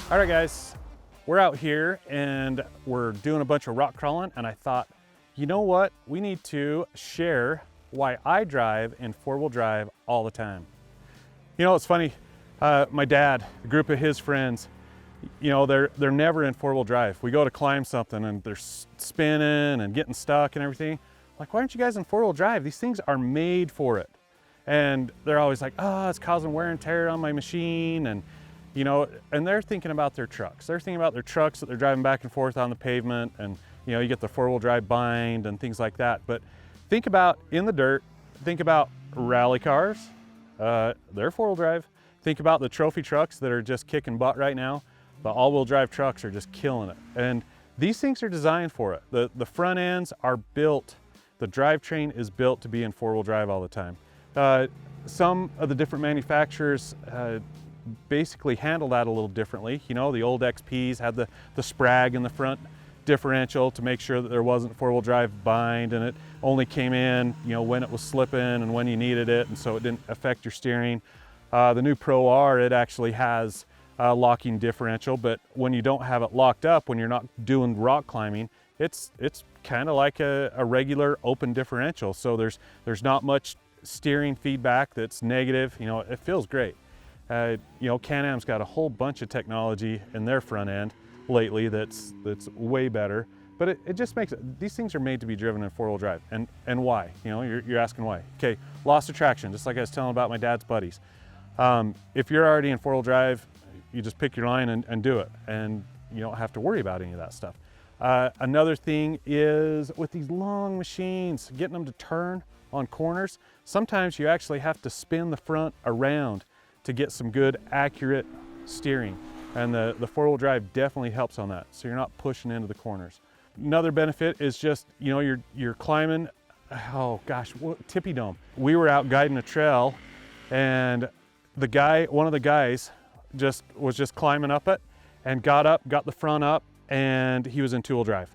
All right, guys, we're out here and we're doing a bunch of rock crawling, and I thought, you know what? We need to share why I drive in four-wheel drive all the time. You know, it's funny, my dad, a group of his friends, you know, they're never in four-wheel drive. We go to climb something and they're spinning and getting stuck and everything. Like, why aren't you guys in four-wheel drive? These things are made for it. And they're always like, oh, it's causing wear and tear on my machine. And you know, and they're thinking about their trucks. They're thinking about their trucks that they're driving back and forth on the pavement, and you know, you get the four-wheel drive bind and things like that. But think about in the dirt, think about rally cars, they're four-wheel drive. Think about the trophy trucks that are just kicking butt right now. The all-wheel drive trucks are just killing it. And these things are designed for it. The front ends are built, the drivetrain is built to be in four-wheel drive all the time. Some of the different manufacturers basically handle that a little differently. You know, the old XPs had the sprag in the front differential to make sure that there wasn't four-wheel drive bind, and it only came in, you know, when it was slipping and when you needed it, and so it didn't affect your steering. The new Pro R, it actually has a locking differential, but when you don't have it locked up, when you're not doing rock climbing, it's kind of like a regular open differential. So there's not much steering feedback that's negative. You know, it feels great. You know, Can-Am's got a whole bunch of technology in their front end lately that's way better, but it just makes it, these things are made to be driven in four-wheel drive. And why? You know, you're asking why. Okay, loss of traction, just like I was telling about my dad's buddies. If you're already in four-wheel drive, you just pick your line and do it, and you don't have to worry about any of that stuff. Another thing is with these long machines, getting them to turn on corners, sometimes you actually have to spin the front around to get some good, accurate steering. And the four-wheel drive definitely helps on that, so you're not pushing into the corners. Another benefit is just, you know, you're climbing, oh gosh, Tippy Dome. We were out guiding a trail, and one of the guys was just climbing up it, and got the front up, and he was in two-wheel drive.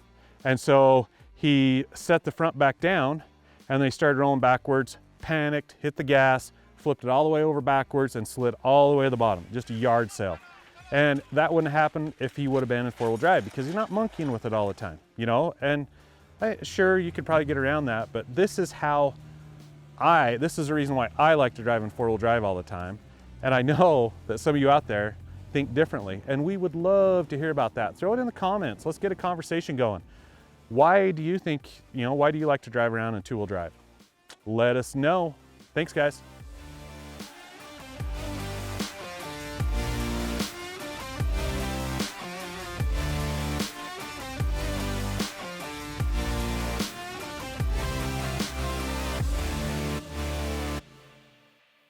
And so he set the front back down, and they started rolling backwards, panicked, hit the gas, flipped it all the way over backwards, and slid all the way to the bottom, just a yard sail. And that wouldn't happen if he would have been in four-wheel drive, because he's not monkeying with it all the time, you know? And sure, you could probably get around that, but this is the reason why I like to drive in four-wheel drive all the time. And I know that some of you out there think differently, and we would love to hear about that. Throw it in the comments. Let's get a conversation going. Why do you think, you know, why do you like to drive around in two-wheel drive? Let us know. Thanks, guys.